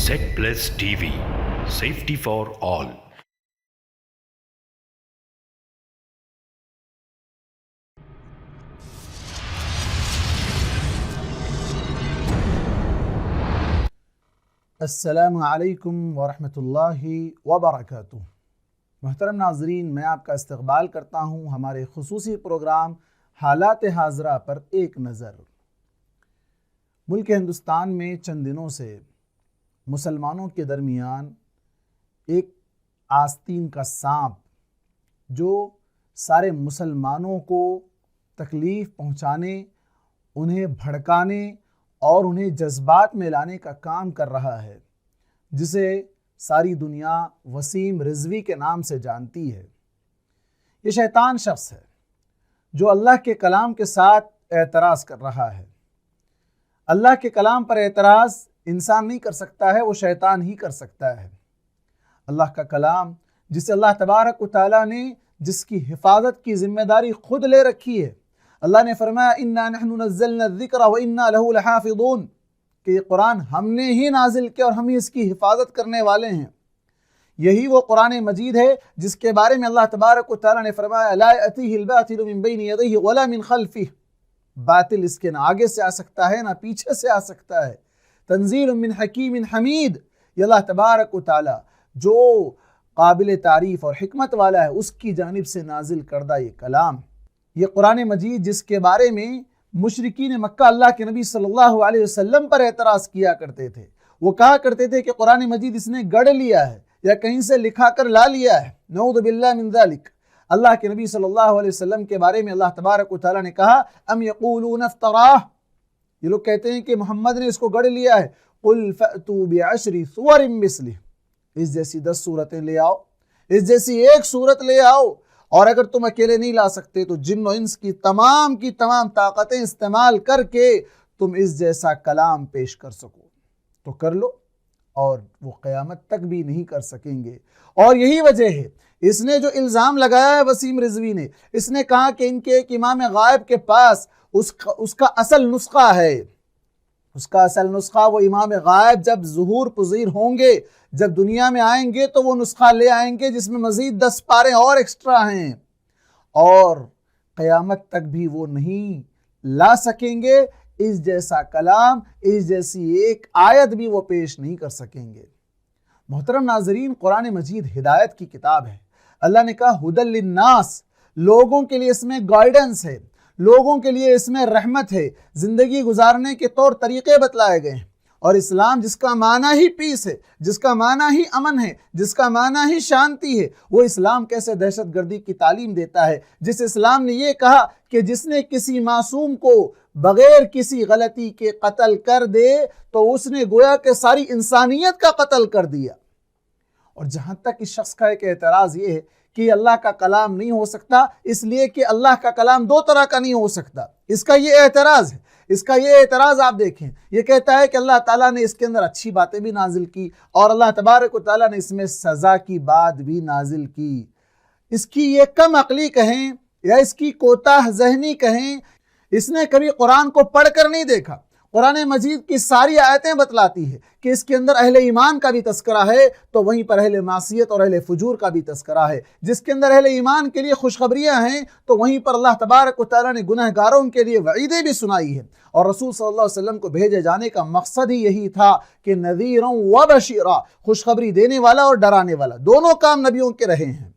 Set Plus TV, safety for all. السلام علیکم ورحمۃ اللہ وبرکاتہ۔ محترم ناظرین، میں آپ کا استقبال کرتا ہوں ہمارے خصوصی پروگرام حالات حاضرہ پر ایک نظر۔ ملک ہندوستان میں چند دنوں سے مسلمانوں کے درمیان ایک آستین کا سانپ جو سارے مسلمانوں کو تکلیف پہنچانے، انہیں بھڑکانے اور انہیں جذبات میں لانے کا کام کر رہا ہے، جسے ساری دنیا وسیم رضوی کے نام سے جانتی ہے۔ یہ شیطان شخص ہے جو اللہ کے کلام کے ساتھ اعتراض کر رہا ہے۔ اللہ کے کلام پر اعتراض انسان نہیں کر سکتا ہے، وہ شیطان ہی کر سکتا ہے۔ اللہ کا کلام جسے اللہ تبارک و تعالیٰ نے جس کی حفاظت کی ذمہ داری خود لے رکھی ہے، اللہ نے فرمایا اِنَّا نَحْنُ نَزَّلْنَا الذِّكْرَ وَإِنَّا لَهُ لَحَافِظُونَ کہ یہ قرآن ہم نے ہی نازل کیا اور ہم ہی اس کی حفاظت کرنے والے ہیں۔ یہی وہ قرآن مجید ہے جس کے بارے میں اللہ تبارک و تعالیٰ نے فرمایا لَا يَأْتِيهِ الْبَاطِلُ مِن بَيْنِ يَدَيْهِ وَلَا مِن خَلْفِهِ، باطل اس کے نہ آگے سے آ سکتا ہے نہ پیچھے سے آ سکتا ہے۔ تنزیل من حکیم حمید، یہ اللہ تبارک و تعالیٰ جو قابل تعریف اور حکمت والا ہے اس کی جانب سے نازل کردہ یہ کلام، یہ قرآن مجید جس کے بارے میں مشرکین مکہ اللہ کے نبی صلی اللہ علیہ وسلم پر اعتراض کیا کرتے تھے، وہ کہا کرتے تھے کہ قرآن مجید اس نے گڑھ لیا ہے یا کہیں سے لکھا کر لا لیا ہے، نعوذ باللہ من ذالک۔ اللہ کے نبی صلی اللہ علیہ وسلم کے بارے میں اللہ تبارک و تعالیٰ نے کہا ام یقولون افتراہ، یہ لوگ کہتے ہیں کہ محمد نے اس کو گڑھ لیا ہے، قل فأتوا بعشر سور مثلہ، اس جیسی 10 صورتیں لے آؤ، اس جیسی ایک صورت لے آؤ، اور اگر تم اکیلے نہیں لا سکتے تو جن و انس کی تمام طاقتیں استعمال کر کے تم اس جیسا کلام پیش کر سکو تو کر لو، اور وہ قیامت تک بھی نہیں کر سکیں گے۔ اور یہی وجہ ہے اس نے جو الزام لگایا ہے وسیم رضوی نے، اس نے کہا کہ ان کے ایک امام غائب کے پاس اس کا اصل نسخہ ہے، اس کا اصل نسخہ وہ امام غائب جب ظہور پذیر ہوں گے، جب دنیا میں آئیں گے تو وہ نسخہ لے آئیں گے جس میں مزید 10 پارے اور ایکسٹرا ہیں، اور قیامت تک بھی وہ نہیں لا سکیں گے اس جیسا کلام، اس جیسی ایک آیت بھی وہ پیش نہیں کر سکیں گے۔ محترم ناظرین، قرآن مجید ہدایت کی کتاب ہے۔ اللہ نے کہا ھدی للناس، لوگوں کے لیے اس میں گائیڈنس ہے، لوگوں کے لیے اس میں رحمت ہے، زندگی گزارنے کے طور طریقے بتلائے گئے ہیں۔ اور اسلام جس کا معنی ہی پیس ہے، جس کا معنی ہی امن ہے، جس کا معنی ہی شانتی ہے، وہ اسلام کیسے دہشت گردی کی تعلیم دیتا ہے؟ جس اسلام نے یہ کہا کہ جس نے کسی معصوم کو بغیر کسی غلطی کے قتل کر دے تو اس نے گویا کہ ساری انسانیت کا قتل کر دیا۔ اور جہاں تک اس شخص کا ایک اعتراض یہ ہے کہ اللہ کا کلام نہیں ہو سکتا اس لیے کہ اللہ کا کلام 2 طرح کا نہیں ہو سکتا، اس کا یہ اعتراض ہے۔ اس کا یہ اعتراض آپ دیکھیں، یہ کہتا ہے کہ اللہ تعالیٰ نے اس کے اندر اچھی باتیں بھی نازل کی اور اللہ تبارک و تعالیٰ نے اس میں سزا کی بات بھی نازل کی۔ اس کی یہ کم عقلی کہیں یا اس کی کوتاہ ذہنی کہیں، اس نے کبھی قرآن کو پڑھ کر نہیں دیکھا۔ قرآن مجید کی ساری آیتیں بتلاتی ہے کہ اس کے اندر اہل ایمان کا بھی تذکرہ ہے تو وہیں پر اہل معصیت اور اہل فجور کا بھی تذکرہ ہے۔ جس کے اندر اہل ایمان کے لیے خوشخبریاں ہیں تو وہیں پر اللہ تبارک و تعالیٰ نے گنہگاروں کے لیے وعیدیں بھی سنائی ہیں۔ اور رسول صلی اللہ علیہ وسلم کو بھیجے جانے کا مقصد ہی یہی تھا کہ نذیرا و بشیرا، خوشخبری دینے والا اور ڈرانے والا، دونوں کام نبیوں کے رہے ہیں۔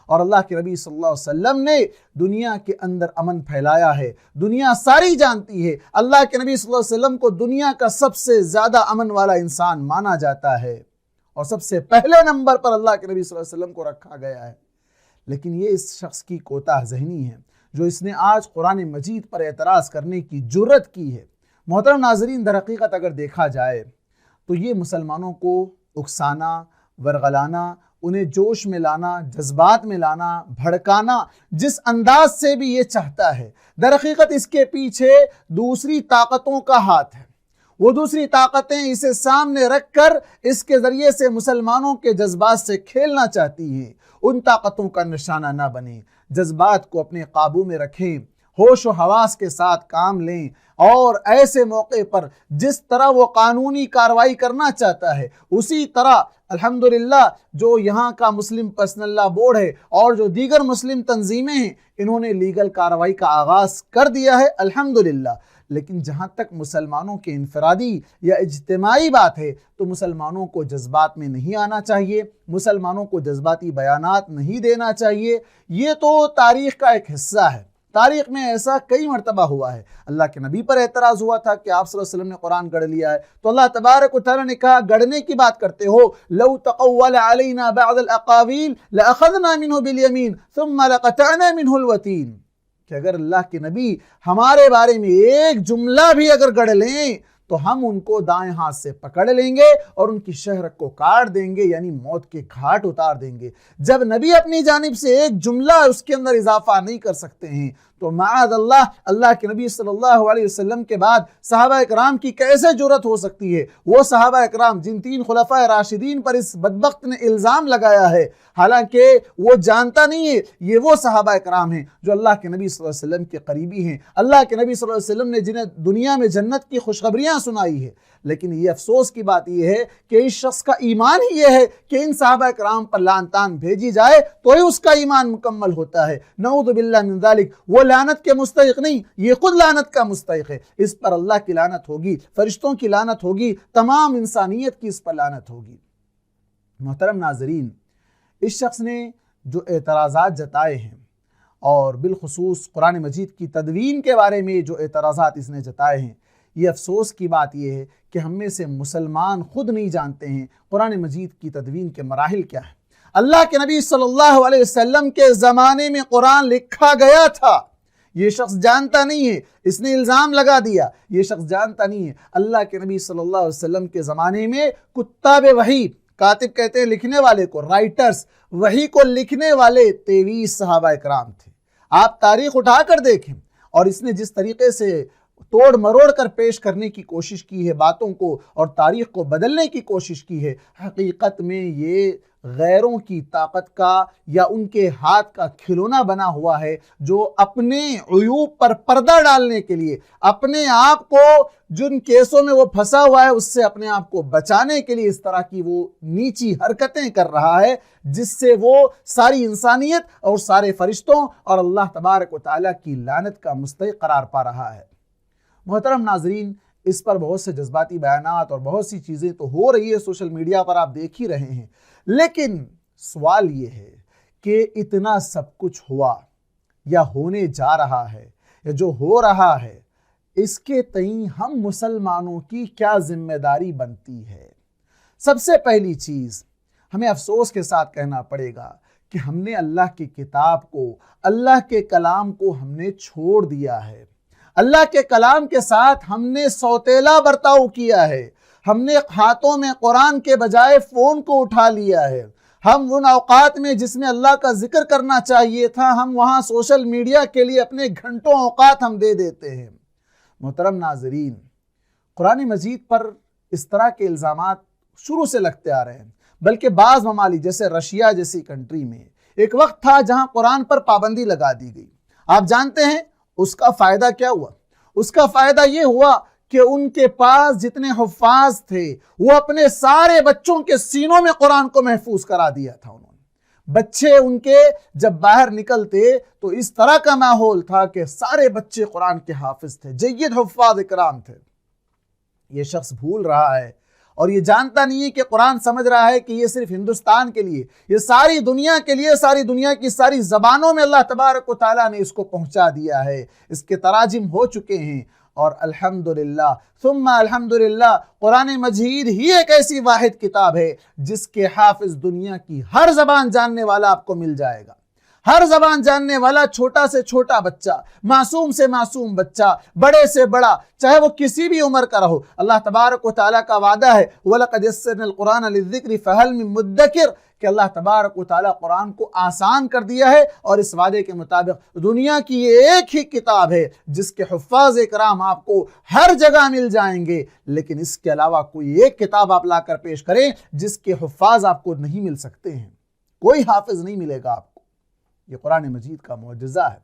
اور اللہ کے نبی صلی اللہ علیہ وسلم نے دنیا کے اندر امن پھیلایا ہے، دنیا ساری جانتی ہے اللہ کے نبی صلی اللہ علیہ وسلم کو دنیا کا سب سے زیادہ امن والا انسان مانا جاتا ہے، اور سب سے پہلے نمبر پر اللہ کے نبی صلی اللہ علیہ وسلم کو رکھا گیا ہے۔ لیکن یہ اس شخص کی کوتاہ ذہنی ہے جو اس نے آج قرآن مجید پر اعتراض کرنے کی جرأت کی ہے۔ محترم ناظرین، در حقیقت اگر دیکھا جائے تو یہ مسلمانوں کو اکسانا، ورغلانا، انہیں جوش میں لانا، جذبات میں لانا، بھڑکانا جس انداز سے بھی یہ چاہتا ہے، در حقیقت اس کے پیچھے دوسری طاقتوں کا ہاتھ ہے۔ وہ دوسری طاقتیں اسے سامنے رکھ کر اس کے ذریعے سے مسلمانوں کے جذبات سے کھیلنا چاہتی ہیں۔ ان طاقتوں کا نشانہ نہ بنیں، جذبات کو اپنے قابو میں رکھیں، ہوش و حواس کے ساتھ کام لیں اور ایسے موقع پر جس طرح وہ قانونی کارروائی کرنا چاہتا ہے اسی طرح الحمدللہ جو یہاں کا مسلم پرسنل لا بورڈ ہے اور جو دیگر مسلم تنظیمیں ہیں انہوں نے لیگل کارروائی کا آغاز کر دیا ہے الحمدللہ۔ لیکن جہاں تک مسلمانوں کے انفرادی یا اجتماعی بات ہے تو مسلمانوں کو جذبات میں نہیں آنا چاہیے، مسلمانوں کو جذباتی بیانات نہیں دینا چاہیے۔ یہ تو تاریخ کا ایک حصہ ہے، تاریخ میں ایسا کئی مرتبہ ہوا ہے۔ اللہ کے نبی پر اعتراض ہوا تھا کہ آپ صلی اللہ علیہ وسلم نے قرآن گڑھ لیا ہے، تو اللہ تبارک و تعالیٰ نے کہا گڑھنے کی بات کرتے ہو، لو تقول علینا بعض الاقاویل لاخذنا منه بالیمین ثم لقطعنا منه الوتین، کہ اگر اللہ کے نبی ہمارے بارے میں ایک جملہ بھی اگر گڑھ لیں تو ہم ان کو دائیں ہاتھ سے پکڑ لیں گے اور ان کی شہرت کو کاٹ دیں گے، یعنی موت کے گھاٹ اتار دیں گے۔ جب نبی اپنی جانب سے ایک جملہ اس کے اندر اضافہ نہیں کر سکتے ہیں تو معاذ اللہ، اللہ کے نبی صلی اللہ علیہ وسلم کے بعد صحابہ اکرام کی کیسے جرأت ہو سکتی ہے؟ وہ صحابہ اکرام جن 3 خلفاء راشدین پر اس بدبخت نے الزام لگایا ہے، حالانکہ وہ جانتا نہیں ہے یہ وہ صحابہ اکرام ہیں جو اللہ کے نبی صلی اللہ علیہ وسلم کے قریبی ہیں، اللہ کے نبی صلی اللہ علیہ وسلم نے جنہیں دنیا میں جنت کی خوشخبریاں سنائی ہے۔ لیکن یہ افسوس کی بات یہ ہے کہ اس شخص کا ایمان ہی یہ ہے کہ ان صحابہ اکرام پر لعن تان بھیجی جائے تو ہی اس کا ایمان مکمل ہوتا ہے۔ نعوذ باللہ من ذالک، وہ لعنت کے مستحق نہیں، یہ خود لعنت کا مستحق ہے۔ اس پر اللہ کی لعنت ہوگی، فرشتوں کی لعنت ہوگی، تمام انسانیت کی اس پر لعنت ہوگی۔ محترم ناظرین، اس شخص نے جو اعتراضات جتائے ہیں اور بالخصوص قرآن مجید کی تدوین کے بارے میں جو اعتراضات اس نے جتائے ہیں، یہ افسوس کی بات یہ ہے کہ ہم میں سے مسلمان خود نہیں جانتے ہیں قرآن مجید کی تدوین کے مراحل کیا ہیں۔ اللہ کے نبی صلی اللہ علیہ وسلم کے زمانے میں قرآن لکھا گیا تھا، یہ شخص جانتا نہیں ہے، اس نے الزام لگا دیا، یہ شخص جانتا نہیں ہے اللہ کے نبی صلی اللہ علیہ وسلم کے زمانے میں کتاب وحی، کاتب کہتے ہیں لکھنے والے کو، رائٹرز، وحی کو لکھنے والے 23 صحابہ اکرام تھے۔ آپ تاریخ اٹھا کر دیکھیں اور اس نے جس طریقے سے توڑ مروڑ کر پیش کرنے کی کوشش کی ہے باتوں کو اور تاریخ کو بدلنے کی کوشش کی ہے، حقیقت میں یہ غیروں کی طاقت کا یا ان کے ہاتھ کا کھلونا بنا ہوا ہے جو اپنے عیوب پر پردہ ڈالنے کے لیے، اپنے آپ کو جن کیسوں میں وہ پھنسا ہوا ہے اس سے اپنے آپ کو بچانے کے لیے اس طرح کی وہ نیچی حرکتیں کر رہا ہے جس سے وہ ساری انسانیت اور سارے فرشتوں اور اللہ تبارک و تعالیٰ کی لعنت کا مستحق قرار پا رہا ہے۔ محترم ناظرین، اس پر بہت سے جذباتی بیانات اور بہت سی چیزیں تو ہو رہی ہے سوشل میڈیا پر، آپ دیکھ ہی رہے ہیں، لیکن سوال یہ ہے کہ اتنا سب کچھ ہوا یا ہونے جا رہا ہے یا جو ہو رہا ہے اس کے تئیں ہم مسلمانوں کی کیا ذمہ داری بنتی ہے؟ سب سے پہلی چیز ہمیں افسوس کے ساتھ کہنا پڑے گا کہ ہم نے اللہ کی کتاب کو، اللہ کے کلام کو ہم نے چھوڑ دیا ہے۔ اللہ کے کلام کے ساتھ ہم نے سوتیلا برتاؤ کیا ہے، ہم نے ہاتھوں میں قرآن کے بجائے فون کو اٹھا لیا ہے۔ ہم ان اوقات میں جس میں اللہ کا ذکر کرنا چاہیے تھا ہم وہاں سوشل میڈیا کے لیے اپنے گھنٹوں اوقات ہم دے دیتے ہیں۔ محترم ناظرین، قرآن مجید پر اس طرح کے الزامات شروع سے لگتے آ رہے ہیں، بلکہ بعض ممالک جیسے رشیا جیسی کنٹری میں ایک وقت تھا جہاں قرآن پر پابندی لگا دی گئی۔ آپ جانتے ہیں اس کا فائدہ کیا ہوا؟ اس کا فائدہ یہ ہوا کہ ان کے پاس جتنے حفاظ تھے وہ اپنے سارے بچوں کے سینوں میں قرآن کو محفوظ کرا دیا تھا انہوں نے۔ بچے ان کے جب باہر نکلتے تو اس طرح کا ماحول تھا کہ سارے بچے قرآن کے حافظ تھے، جید حفاظ اکرام تھے۔ یہ شخص بھول رہا ہے اور یہ جانتا نہیں ہے کہ قرآن سمجھ رہا ہے کہ یہ صرف ہندوستان کے لیے، یہ ساری دنیا کے لیے، ساری دنیا کی ساری زبانوں میں اللہ تبارک و تعالیٰ نے اس کو پہنچا دیا ہے، اس کے تراجم ہو چکے ہیں۔ اور الحمدللہ ثم الحمدللہ قرآن مجید ہی ایک ایسی واحد کتاب ہے جس کے حافظ دنیا کی ہر زبان جاننے والا آپ کو مل جائے گا۔ ہر زبان جاننے والا، چھوٹا سے چھوٹا بچہ، معصوم سے معصوم بچہ، بڑے سے بڑا، چاہے وہ کسی بھی عمر کا رہو، اللہ تبارک و تعالیٰ کا وعدہ ہے وَلَقَدْ يَسَّرْنَا الْقُرْآنَ لِلذِّكْرِ فَهَلْ مِن مُدَّكِرٍ کہ اللہ تبارک و تعالیٰ قرآن کو آسان کر دیا ہے، اور اس وعدے کے مطابق دنیا کی یہ ایک ہی کتاب ہے جس کے حفاظ اکرام آپ کو ہر جگہ مل جائیں گے، لیکن اس کے علاوہ کوئی ایک کتاب آپ لا کر پیش کریں جس کے حفاظ آپ کو نہیں مل سکتے ہیں، کوئی حافظ نہیں ملے گا آپ کو۔ یہ قرآن مجید کا معجزہ ہے۔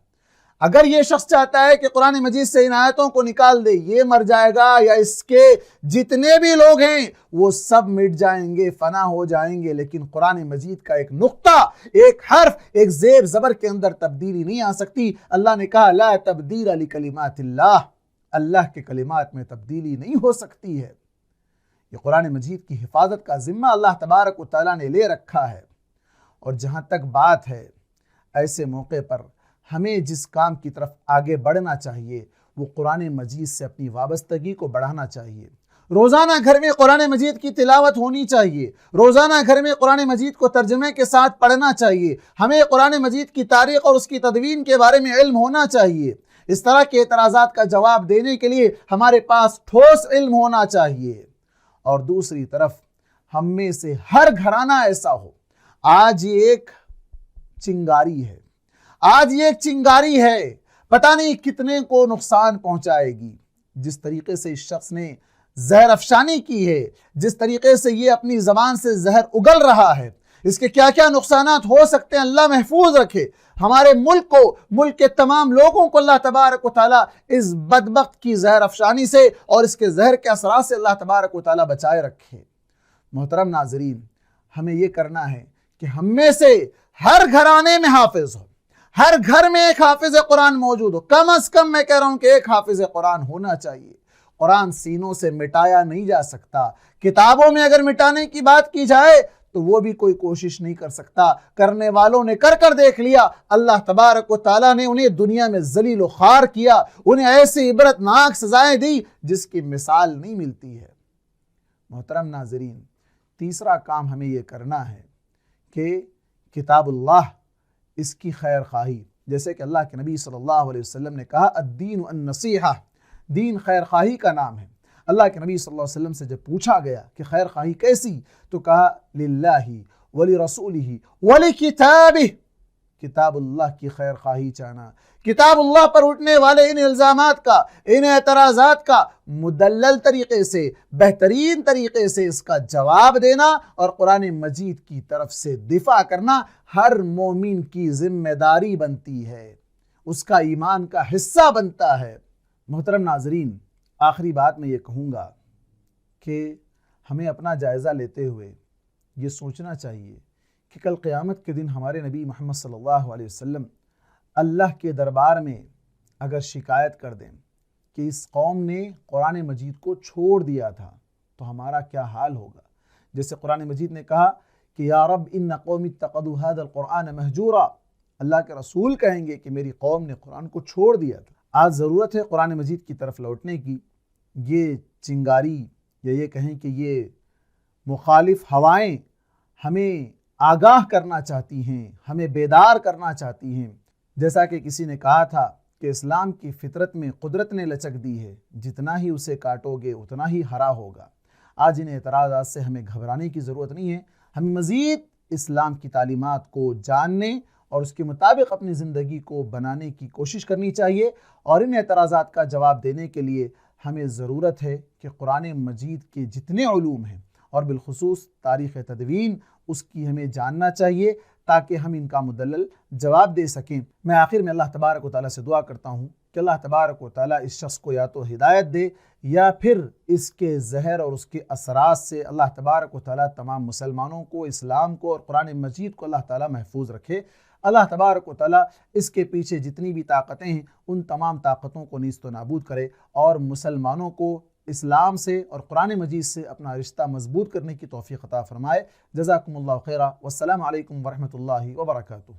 اگر یہ شخص چاہتا ہے کہ قرآن مجید سے ان آیتوں کو نکال دے، یہ مر جائے گا یا اس کے جتنے بھی لوگ ہیں وہ سب مٹ جائیں گے، فنا ہو جائیں گے، لیکن قرآن مجید کا ایک نقطہ، ایک حرف، ایک زیر زبر کے اندر تبدیلی نہیں آ سکتی۔ اللہ نے کہا لا تبدیل لکلمات اللہ، اللہ کے کلمات میں تبدیلی نہیں ہو سکتی ہے۔ یہ قرآن مجید کی حفاظت کا ذمہ اللہ تبارک و تعالیٰ نے لے رکھا ہے۔ اور جہاں تک بات ہے، ایسے موقع پر ہمیں جس کام کی طرف آگے بڑھنا چاہیے وہ قرآن مجید سے اپنی وابستگی کو بڑھانا چاہیے۔ روزانہ گھر میں قرآن مجید کی تلاوت ہونی چاہیے، روزانہ گھر میں قرآن مجید کو ترجمے کے ساتھ پڑھنا چاہیے، ہمیں قرآن مجید کی تاریخ اور اس کی تدوین کے بارے میں علم ہونا چاہیے۔ اس طرح کے اعتراضات کا جواب دینے کے لیے ہمارے پاس ٹھوس علم ہونا چاہیے۔ اور دوسری طرف ہم میں سے ہر گھرانہ ایسا ہو، آج یہ ایک چنگاری ہے، آج یہ ایک چنگاری ہے، پتہ نہیں کتنے کو نقصان پہنچائے گی۔ جس طریقے سے اس شخص نے زہر افشانی کی ہے، جس طریقے سے یہ اپنی زبان سے زہر اگل رہا ہے، اس کے کیا کیا نقصانات ہو سکتے ہیں، اللہ محفوظ رکھے۔ ہمارے ملک کو، ملک کے تمام لوگوں کو اللہ تبارک و تعالیٰ اس بدبخت کی زہر افشانی سے اور اس کے زہر کے اثرات سے اللہ تبارک و تعالیٰ بچائے رکھے۔ محترم ناظرین، ہمیں یہ کرنا ہے کہ ہم میں سے ہر گھرانے میں حافظ ہو، ہر گھر میں ایک حافظ قرآن موجود ہو، کم از کم میں کہہ رہا ہوں کہ ایک حافظ قرآن ہونا چاہیے۔ قرآن سینوں سے مٹایا نہیں جا سکتا، کتابوں میں اگر مٹانے کی بات کی جائے تو وہ بھی کوئی کوشش نہیں کر سکتا، کرنے والوں نے کر دیکھ لیا، اللہ تبارک و تعالیٰ نے انہیں دنیا میں ذلیل و خوار کیا، انہیں ایسی عبرتناک سزائیں دی جس کی مثال نہیں ملتی ہے۔ محترم ناظرین، تیسرا کام ہمیں یہ کرنا ہے کہ کتاب اللہ، اس کی خیر خواہی، جیسے کہ اللہ کے نبی صلی اللہ علیہ وسلم نے کہا الدین النصیحہ، دین خیر خواہی کا نام ہے۔ اللہ کے نبی صلی اللہ علیہ وسلم سے جب پوچھا گیا کہ خیر خواہی کیسی، تو کہا للہ ولرسولہ ولکتابہ، کتاب اللہ کی خیر خواہی چاہنا، کتاب اللہ پر اٹھنے والے ان الزامات کا، ان اعتراضات کا مدلل طریقے سے، بہترین طریقے سے اس کا جواب دینا اور قرآن مجید کی طرف سے دفاع کرنا ہر مومن کی ذمہ داری بنتی ہے، اس کا ایمان کا حصہ بنتا ہے۔ محترم ناظرین، آخری بات میں یہ کہوں گا کہ ہمیں اپنا جائزہ لیتے ہوئے یہ سوچنا چاہیے کہ کل قیامت کے دن ہمارے نبی محمد صلی اللہ علیہ وسلم اللہ کے دربار میں اگر شکایت کر دیں کہ اس قوم نے قرآن مجید کو چھوڑ دیا تھا تو ہمارا کیا حال ہوگا۔ جیسے قرآن مجید نے کہا کہ یا رب ان قوم اتخذوا هذا القرآن مہجورا، اللہ کے رسول کہیں گے کہ میری قوم نے قرآن کو چھوڑ دیا تھا۔ آج ضرورت ہے قرآن مجید کی طرف لوٹنے کی۔ یہ چنگاری یا یہ کہیں کہ یہ مخالف ہوائیں ہمیں آگاہ کرنا چاہتی ہیں، ہمیں بیدار کرنا چاہتی ہیں۔ جیسا کہ کسی نے کہا تھا کہ اسلام کی فطرت میں قدرت نے لچک دی ہے، جتنا ہی اسے کاٹو گے اتنا ہی ہرا ہوگا۔ آج ان اعتراضات سے ہمیں گھبرانے کی ضرورت نہیں ہے، ہمیں مزید اسلام کی تعلیمات کو جاننے اور اس کے مطابق اپنی زندگی کو بنانے کی کوشش کرنی چاہیے۔ اور ان اعتراضات کا جواب دینے کے لیے ہمیں ضرورت ہے کہ قرآن مجید کے جتنے علوم ہیں اور بالخصوص تاریخ تدوین، اس کی ہمیں جاننا چاہیے تاکہ ہم ان کا مدلل جواب دے سکیں۔ میں آخر میں اللہ تبارک و تعالیٰ سے دعا کرتا ہوں کہ اللہ تبارک و تعالیٰ اس شخص کو یا تو ہدایت دے یا پھر اس کے زہر اور اس کے اثرات سے اللہ تبارک و تعالیٰ تمام مسلمانوں کو، اسلام کو اور قرآن مجید کو اللہ تعالیٰ محفوظ رکھے۔ اللہ تبارک و تعالیٰ اس کے پیچھے جتنی بھی طاقتیں ہیں ان تمام طاقتوں کو نیست و نابود کرے اور مسلمانوں کو اسلام سے اور قرآن مجید سے اپنا رشتہ مضبوط کرنے کی توفیق عطا فرمائے۔ جزاکم اللہ خیرہ، والسلام علیکم ورحمۃ اللہ وبرکاتہ۔